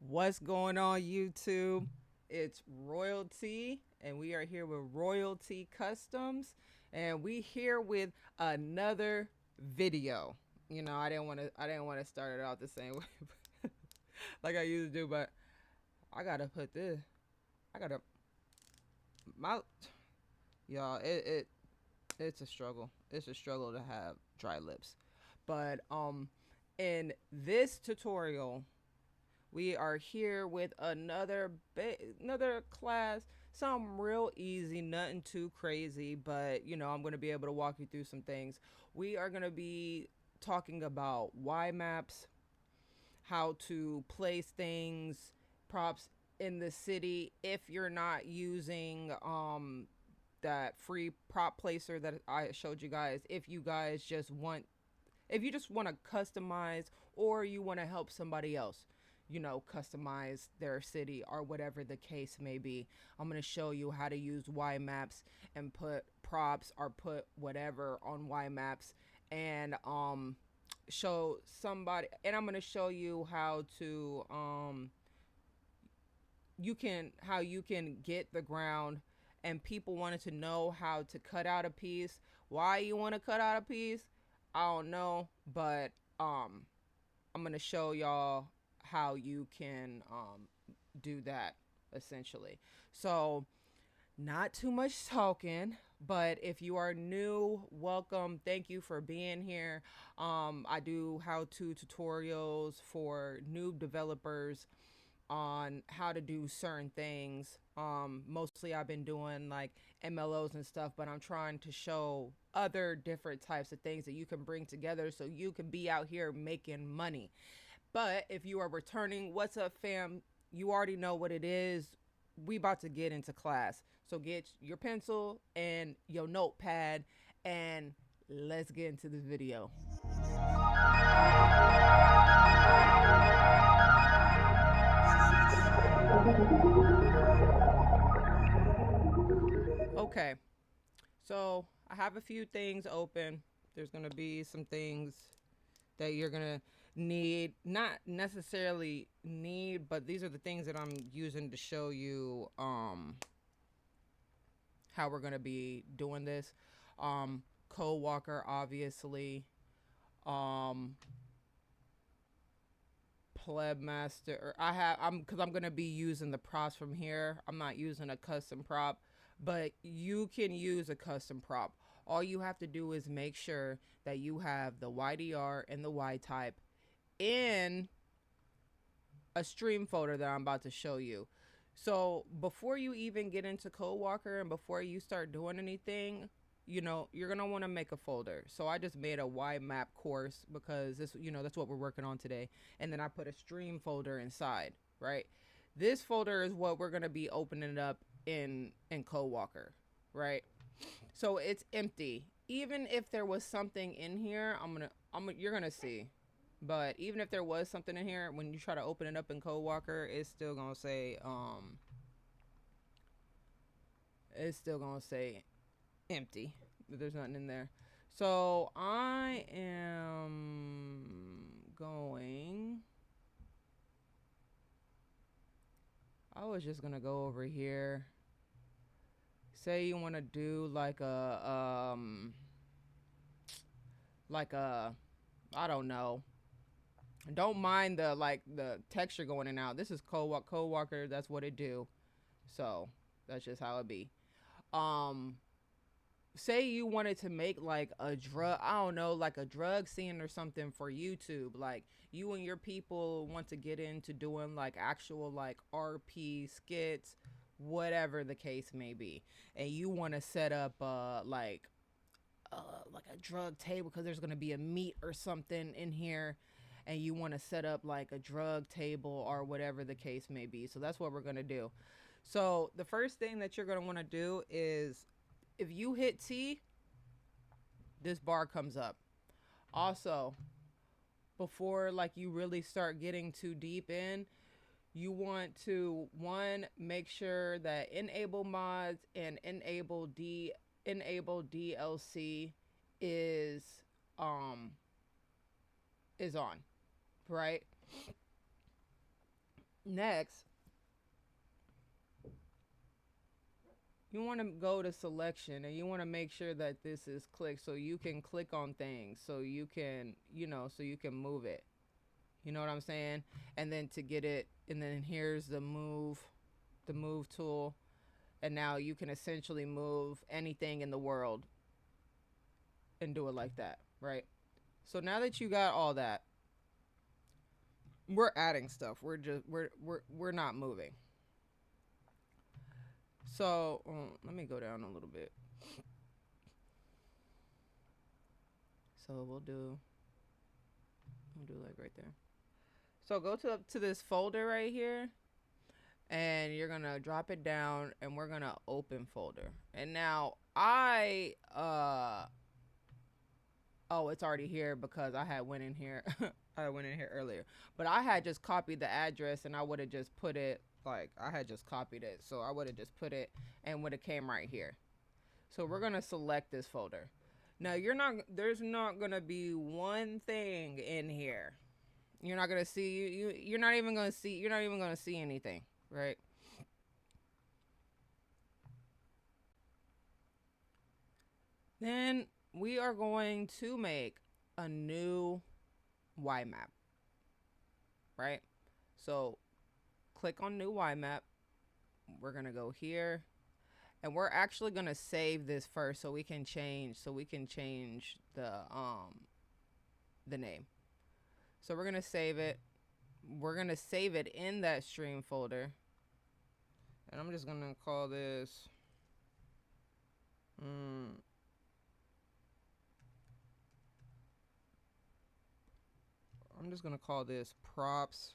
What's going on, YouTube? It's Royalty, and we are here with Royalty Customs, and we here with another video. I didn't want to start it out the same way like I usually do, but I gotta put this. I gotta my y'all. It's a struggle. It's a struggle to have dry lips, but in this tutorial we are here with another class, something real easy, nothing too crazy, but I'm going to be able to walk you through some things. We are going to be talking about YMAPS, how to place things, props in the city if you're not using that free prop placer that I showed you guys. If you just want to customize, or you want to help somebody else, customize their city or whatever the case may be. I'm going to show you how to use YMAPS and put props or put whatever on YMAPS, and show somebody, and I'm going to show you how to you can get the ground. And people wanted to know how to cut out a piece. Why you want to cut out a piece, I don't know, but I'm gonna show y'all how you can do that essentially. So, not too much talking, but if you are new, welcome. Thank you for being here. I do how-to tutorials for noob developers on how to do certain things. Mostly I've been doing like MLOs and stuff, but I'm trying to show other different types of things that you can bring together so you can be out here making money. But if you are returning, what's up, fam? You already know what it is. We about to get into class. So get your pencil and your notepad, and let's get into this video. Okay, so I have a few things open. There's gonna be some things that you're gonna need, not necessarily need, but these are the things that I'm using to show you how we're gonna be doing this. CodeWalker, obviously. Um, Pleb Master. I'm gonna be using the props from here. I'm not using a custom prop, but you can use a custom prop. All you have to do is make sure that you have the YDR and the Y type in a stream folder that I'm about to show you. So before you even get into CodeWalker and before you start doing anything, you're gonna want to make a folder. So I just made a YMAP course because that's what we're working on today. And then I put a stream folder inside, right? This folder is what we're gonna be opening up in CodeWalker, right? So it's empty. Even if there was something in here, you're gonna see. But even if there was something in here, when you try to open it up in CodeWalker, it's still gonna say empty. There's nothing in there. So I am going. I was just gonna go over here. Say you want to do like a I don't know. Don't mind the texture going in and out. This is CodeWalker. That's what it do. So that's just how it be. Um, Say you wanted to make like a drug, I don't know, like a drug scene or something for YouTube. Like you and your people want to get into doing like actual like RP skits, whatever the case may be, and you want to set up like a drug table because there's gonna be a meat or something in here, and you want to set up like a drug table or whatever the case may be. So that's what we're gonna do. So the first thing that you're gonna want to do is, if you hit T, this bar comes up. Also, before like you really start getting too deep in, you want to make sure that enable mods and enable DLC is is on, right? Next, you want to go to selection and you want to make sure that this is clicked so you can click on things, so you can, so you can move it. You know what I'm saying? And then to get it, and then here's the move tool. And now you can essentially move anything in the world and do it like that, right? So now that you got all that, we're adding stuff. We're not moving. So let me go down a little bit. So we'll do like right there. So go to this folder right here, and you're gonna drop it down, and we're gonna open folder. And now oh, it's already here because I had went in here. I went in here earlier, but I had just copied the address, and I would have just put it, like, I had just copied it, so I would have just put it and would have came right here. So we're gonna select this folder. Now there's not gonna be one thing in here. You're not gonna see you're not even gonna see anything, right? Then we are going to make a new YMAP, right? So click on new YMAP. We're gonna go here, and we're actually gonna save this first so we can change the name. So we're gonna save it. We're gonna save it in that stream folder, and I'm just gonna call this I'm just gonna call this props.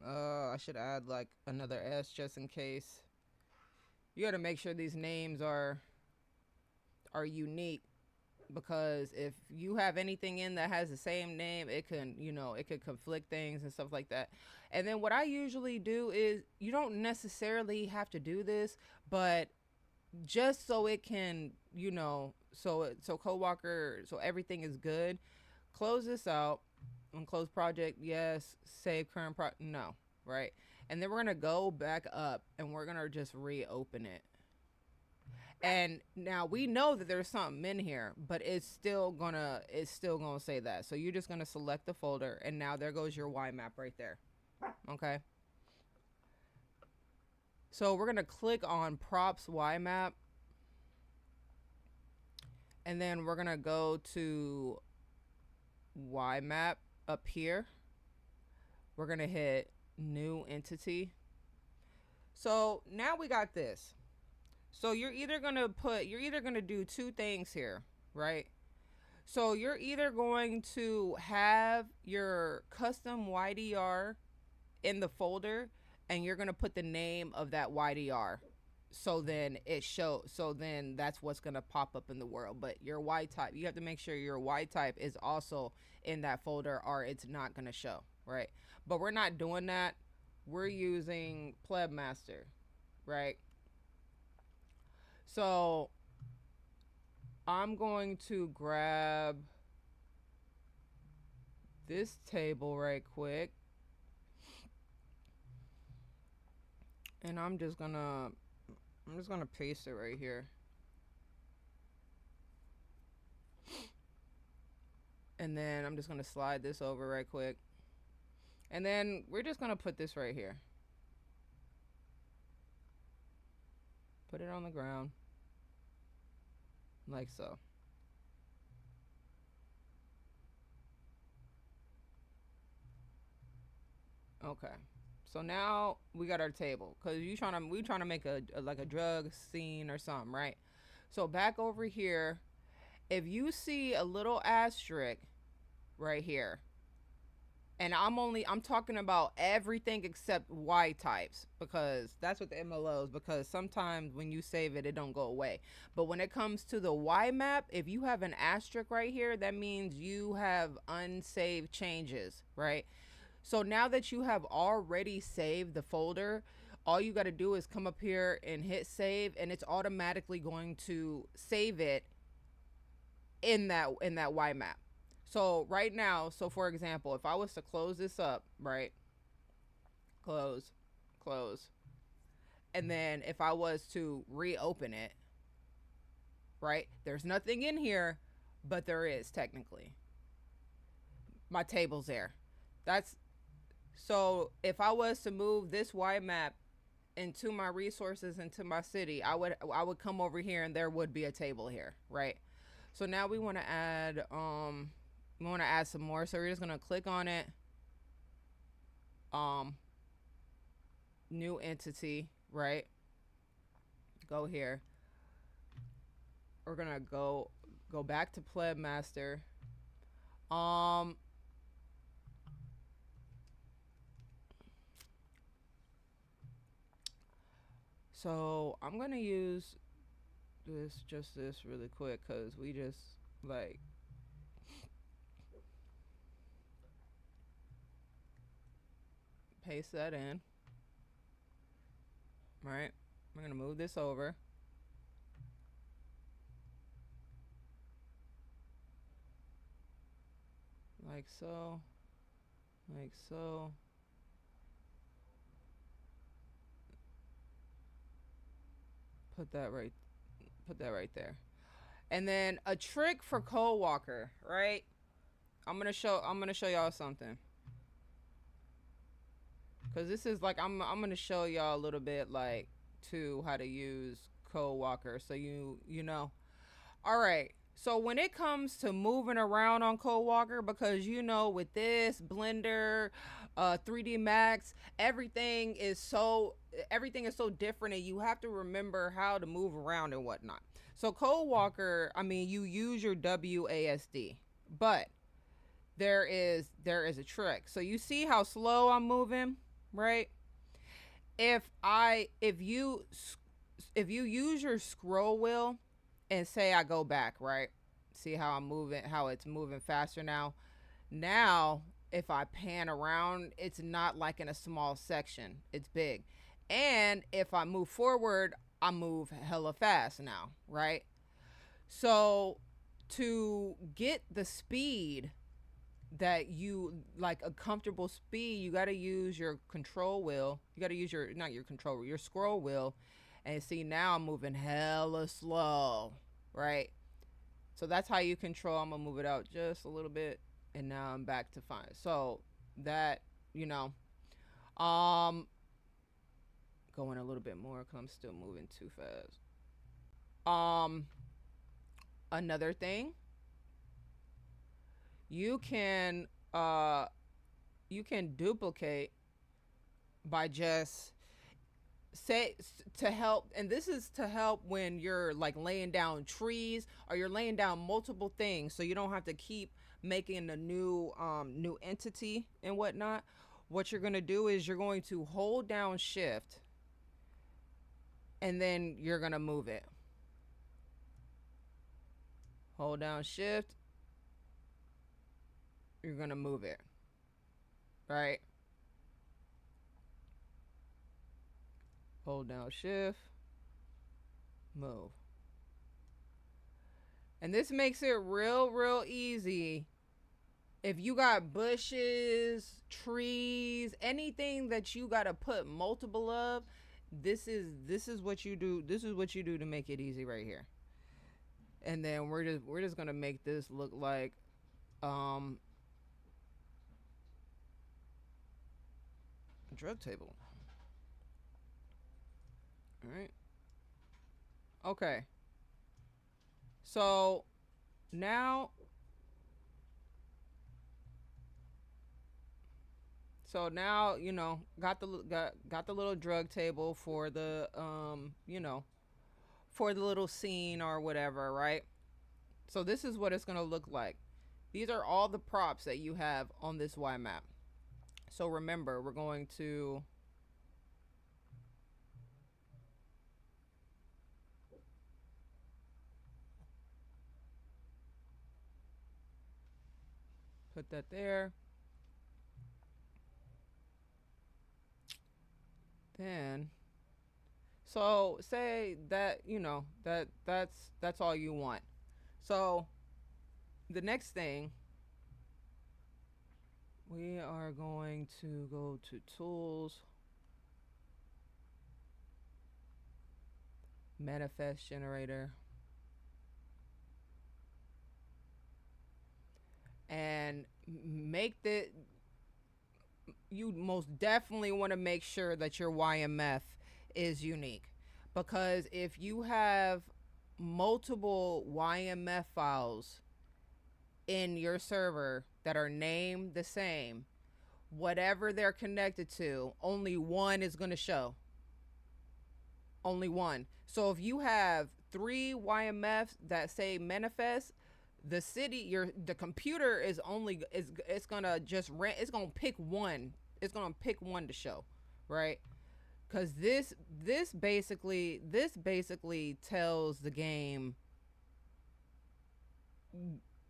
I should add like another S just in case. You gotta make sure these names are unique, because if you have anything in that has the same name, it can, it could conflict things and stuff like that. And then what I usually do is, you don't necessarily have to do this, but just so it can, so CodeWalker, so everything is good, close this out and close project. Yes. Save current no. Right. And then we're going to go back up and we're going to just reopen it. And now we know that there's something in here, but it's still gonna say that. So you're just gonna select the folder, and now there goes your YMAP right there. Okay. So we're gonna click on props YMAP, and then we're gonna go to YMAP up here. We're gonna hit new entity. So now we got this. So you're either gonna do two things here, right? So you're either going to have your custom YDR in the folder, and you're gonna put the name of that YDR. So then that's what's gonna pop up in the world. But your Y type, you have to make sure your Y type is also in that folder, or it's not gonna show, right? But we're not doing that. We're using plebmaster, right? So I'm going to grab this table right quick, and I'm just gonna paste it right here. And then I'm just gonna slide this over right quick. And then we're just gonna put this right here. Put it on the ground. Like so. Okay. So now we got our table, because we trying to make a like a drug scene or something, right? So back over here, if you see a little asterisk right here, and I'm talking about everything except Y types, because that's what the MLOs, because sometimes when you save it, it don't go away. But when it comes to the YMAP, if you have an asterisk right here, that means you have unsaved changes, right? So now that you have already saved the folder, all you got to do is come up here and hit save, and it's automatically going to save it in that YMAP. So right now, so for example, if I was to close this up, right? Close, close. And then if I was to reopen it, right? There's nothing in here, but there is technically. My table's there. That's so if I was to move this YMAP into my resources into my city, I would come over here and there would be a table here, right? So now we want to add some more. So we're just going to click on it. Um New entity, right? Go here. We're going to go back to pleb master. Um so I'm going to use this really quick cuz we just like paste that in, right? We're going to move this over. Like so. Like so. Put that right there. And then a trick for CodeWalker, right? I'm gonna show y'all something. Cause this is like I'm gonna show y'all a little bit like to how to use CodeWalker so you know. Alright. So when it comes to moving around on CodeWalker, because you know with this Blender, 3D Max, everything is so different, and you have to remember how to move around and whatnot. So CodeWalker, I mean, you use your WASD, but there is a trick. So you see how slow I'm moving, right? If you use your scroll wheel and say I go back, right? See how I'm moving, how it's moving faster now. Now, if I pan around, it's not like in a small section. It's big. And if I move forward, I move hella fast now, right? So to get the speed that you like, a comfortable speed, you got to use your control wheel. You got to use your, not your control wheel, your scroll wheel. And see, now I'm moving hella slow, right? So that's how you control. I'm gonna move it out just a little bit, and now I'm back to fine. So that, you know, um going a little bit more because I'm still moving too fast. um Another thing, you can uh you can duplicate by just say to help, and this is to help when you're like laying down trees or you're laying down multiple things, so you don't have to keep making a new entity and whatnot. What you're going to do is you're going to hold down shift, and then you're going to move it. Hold down shift, you're going to move it, right? Hold down shift, move. And this makes it real easy. If you got bushes, trees, anything that you got to put multiple of, this is what you do. This is what you do to make it easy right here. And then we're just going to make this look like a drug table. All right. Okay. So now you know, got the little drug table for the you know, for the little scene or whatever, right? So this is what it's going to look like. These are all the props that you have on this YMAP. So remember, we're going to put that there. Then so say that, you know, that's all you want. So the next thing We are going to go to tools, manifest generator, and make the you most definitely want to make sure that your YMF is unique, because if you have multiple YMF files in your server that are named the same, whatever they're connected to, only one is going to show. Only one. So if you have 3 YMFs that say manifest, the computer is only is it's gonna just rent. It's gonna pick one. It's gonna pick one to show, right? Because this basically tells the game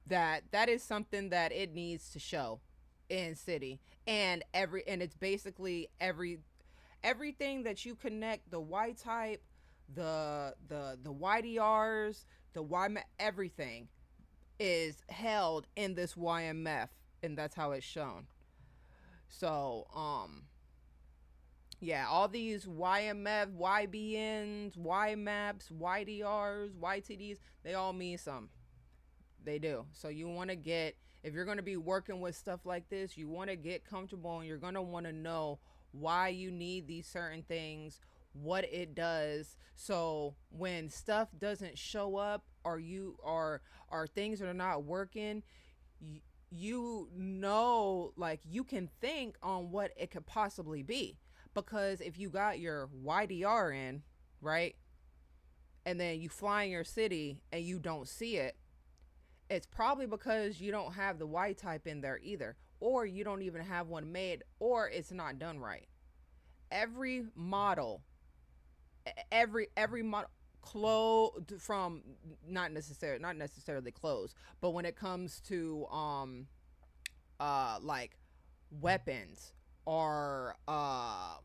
that that is something that it needs to show in city, and it's basically everything that you connect, the Y type, the YDRs, the YMAP, everything is held in this YMF, and that's how it's shown. So yeah, all these YMF, YBNs, YMAPs, YDRs, YTDs, they all mean something. They do. So you want to get, if you're going to be working with stuff like this, you want to get comfortable, and you're going to want to know why you need these certain things, what it does. So when stuff doesn't show up, or you are things that are not working, you know, like, you can think on what it could possibly be. Because if you got your YDR in, right, and then you fly in your city and you don't see it, it's probably because you don't have the Y type in there either, or you don't even have one made, or it's not done right. Every model, every model, closed from, not necessarily closed, but when it comes to like weapons, or a-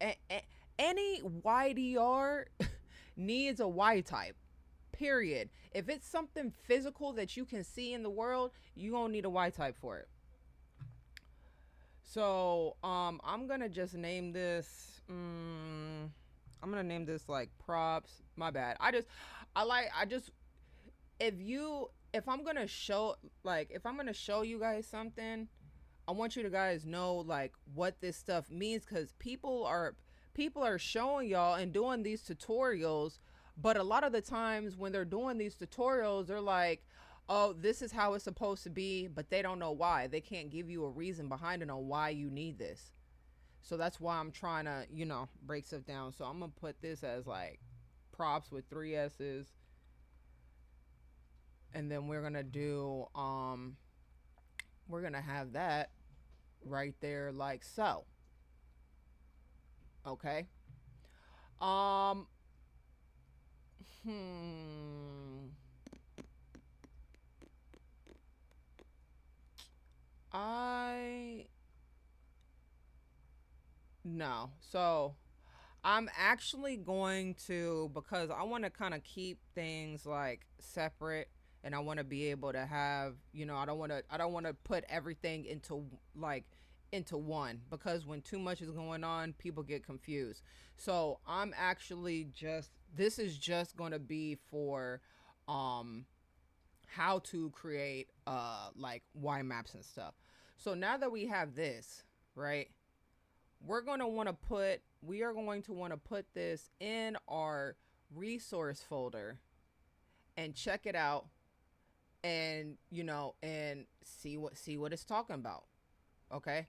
a- any YDR needs a Y type, period. If it's something physical that you can see in the world, you gonna need a Y type for it. So I'm gonna just name this I'm gonna name this like props. My bad. I just if I'm gonna show, like, if I'm gonna show you guys something, I want you to guys know, like, what this stuff means, because people are showing y'all and doing these tutorials, but a lot of the times when they're doing these tutorials, they're like, oh, this is how it's supposed to be, but they don't know why. They can't give you a reason behind it on why you need this. So that's why I'm trying to, break stuff down. So I'm gonna put this as like props with 3 S's, and then we're gonna have that right there, like so. Okay. Um. Hmm. I No. So I'm actually going to, because I want to kind of keep things like separate, and I want to be able to have, I don't want to put everything like into one, because when too much is going on, people get confused. So I'm actually just this is just going to be for um how to create like YMAPs and stuff. So now that we have this, right? We are going to want to put this in our resource folder and check it out, and see what it's talking about. Okay.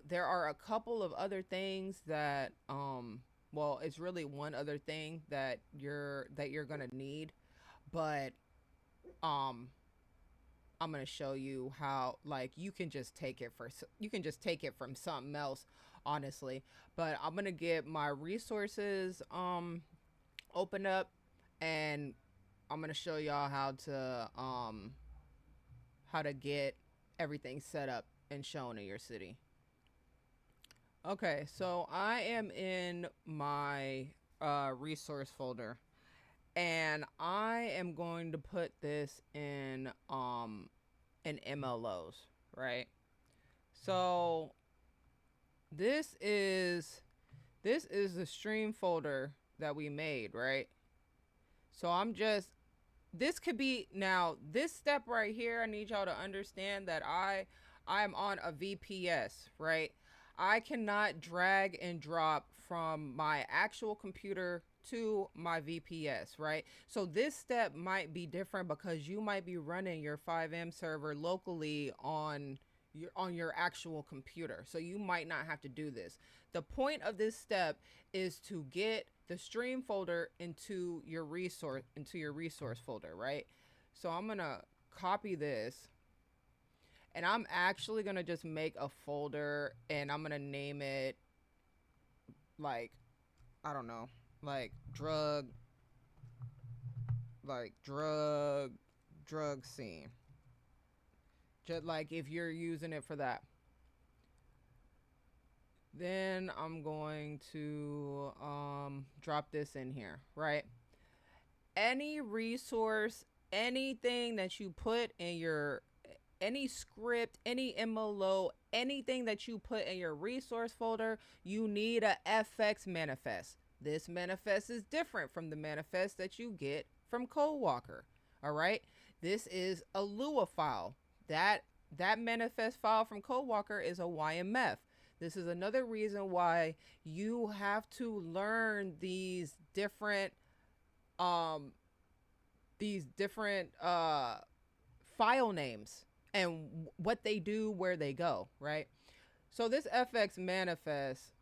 There are a couple of other things that well, it's really one other thing that you're gonna need, but um I'm gonna show you how, like, you can just take it from something else, honestly. But I'm gonna get my resources open up, and I'm gonna show y'all how to get everything set up and shown in your city. Okay, so I am in my resource folder, and I am going to put this in MLOs, right? So this is the stream folder that we made, right? So I'm just, this could be, now this step right here, I need y'all to understand that I'm on a VPS, right? I cannot drag and drop from my actual computer to my VPS, right? So this step might be different because you might be running your FiveM server locally on your actual computer. So you might not have to do this. The point of this step is to get the stream folder into your resource folder, right? So I'm going to copy this, and I'm actually going to just make a folder, and I'm going to name it like, I don't know, like drug drug scene. Just like if you're using it for that. Then I'm going to drop this in here, right? Any resource, anything that you put in your, any script, any MLO, anything that you put in your resource folder, you need a FX manifest. This manifest is different from the manifest that you get from CodeWalker. All right, this is a Lua file. That manifest file from CodeWalker is a YMF. This is another reason why you have to learn um these different file names and what they do, where they go, right? So this FX manifest,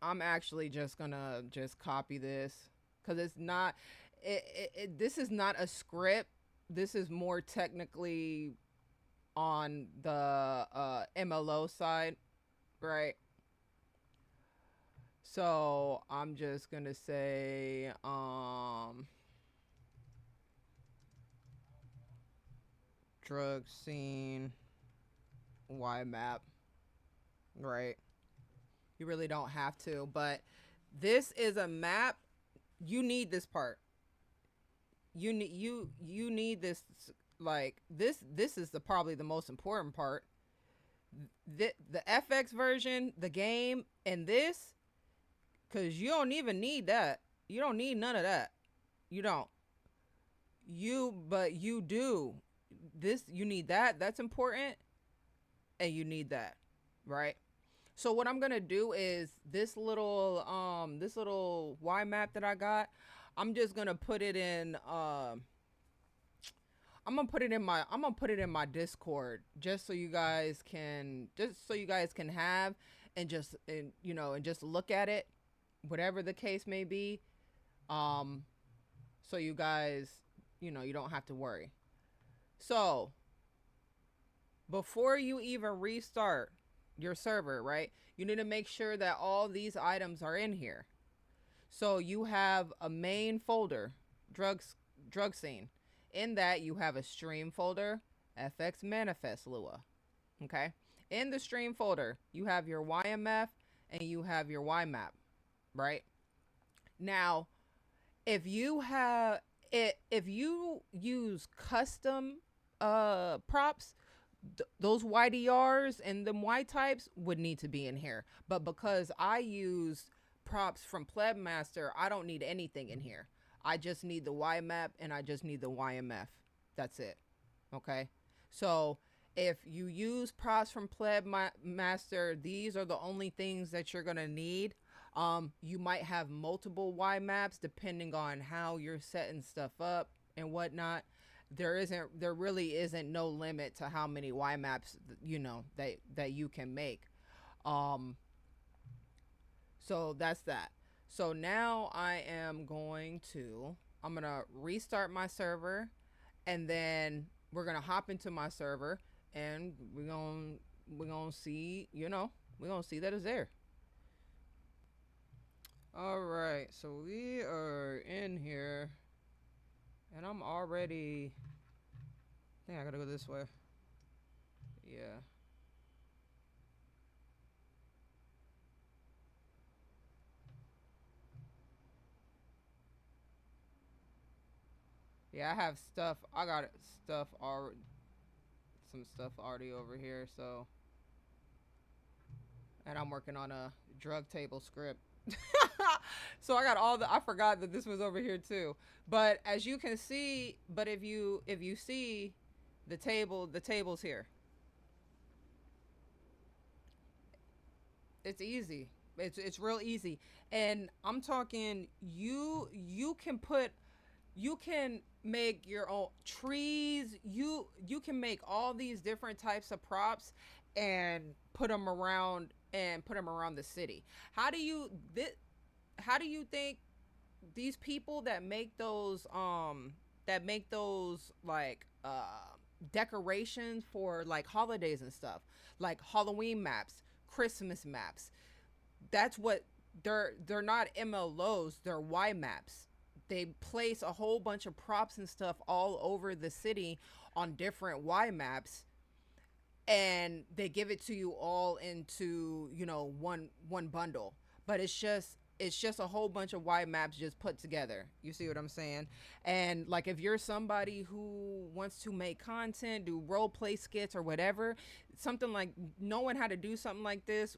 I'm actually just gonna just copy this because it's not, this is not a script. This is more technically on the MLO side, right? So I'm just gonna say drug scene YMAP, right? You really don't have to, but this is a map. You need this part. You need this, like this is the probably the most important part. The FX version, the game, and this, cuz you don't even need that. You don't need none of that. You don't. But you do. This, you need that. That's important, and you need that, right? So what I'm gonna do is this little Y map that I got, I'm just gonna put it in I'm gonna put it in my Discord just so you guys can have, and just look at it, whatever the case may be. Um so you guys, you don't have to worry. So before you even restart your server, right? You need to make sure that all these items are in here. So you have a main folder, drug scene. In that you have a stream folder, FX manifest Lua. Okay? In the stream folder, you have your YMF and you have your YMAP, right? Now, if you have if you use custom props, those YDRs and them Y types would need to be in here. But because I use props from Plebmaster, I don't need anything in here. I just need the YMAP and I just need the YMF. That's it. Okay. So if you use props from Plebmaster, these are the only things that you're gonna need. You might have multiple YMAPs depending on how you're setting stuff up and whatnot. There really isn't no limit to how many YMAPs that you can make. Um, so that's that. So now I'm gonna restart my server, and then we're gonna hop into my server, and we're gonna see, we're gonna see that it's there. All right, so we are in here, and I'm already. I think I gotta go this way. Yeah. Yeah, I have stuff. I got stuff already. Some stuff already over here. So and I'm working on a drug table script. So I got I forgot that this was over here too. But as you can see, but if you see the table's here. It's easy. It's real easy. And I'm talking you can put you can make your own trees. You can make all these different types of props and put them around the city. How do you how do you think these people that make those like decorations for like holidays and stuff, like Halloween maps, Christmas maps, that's what they're not MLOs, they're YMAPs. They place a whole bunch of props and stuff all over the city on different YMAPs, and they give it to you all into, one bundle. But it's just a whole bunch of Y maps just put together. You see what I'm saying? And like if you're somebody who wants to make content, do role play skits or whatever, something like knowing how to do something like this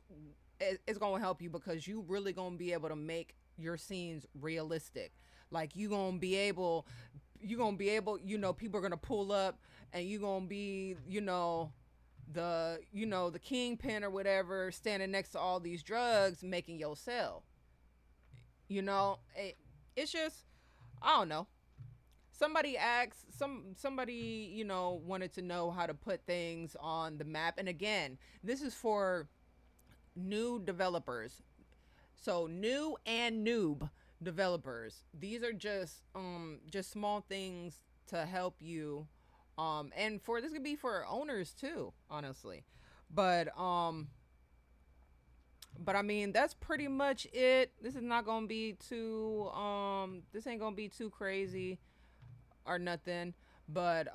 is going to help you, because you really going to be able to make your scenes realistic. Like you going to be able, people are going to pull up and you going to be, the kingpin or whatever standing next to all these drugs making your sell. It's just, I don't know. Somebody wanted to know how to put things on the map. And again, this is for new developers. So new and noob developers. These are just small things to help you. And for this could be for owners too, honestly. But but I mean, that's pretty much it. This is not gonna be too this ain't gonna be too crazy or nothing. But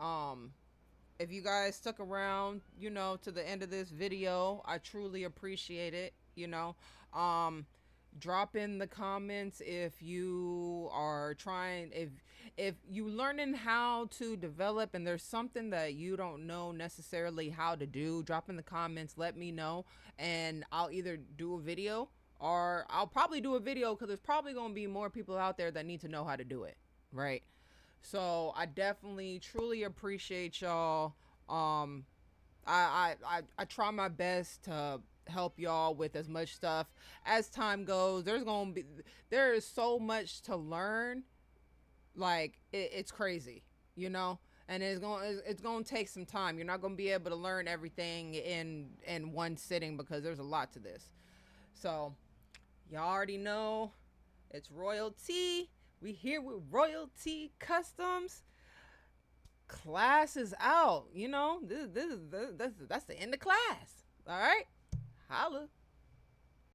if you guys stuck around, to the end of this video, I truly appreciate it. Um drop in the comments if you are trying, if you learning how to develop and there's something that you don't know necessarily how to do. Drop in the comments, let me know, and I'll either do a video, or I'll probably do a video, because there's probably going to be more people out there that need to know how to do it, right? So I definitely truly appreciate y'all. I try my best to help y'all with as much stuff as time goes. There is so much to learn. Like it's crazy, and it's going to take some time. You're not going to be able to learn everything in one sitting, because there's a lot to this. So y'all already know it's royalty. We here with Royalty Customs. Class is out. That's the end of class. All right, holla.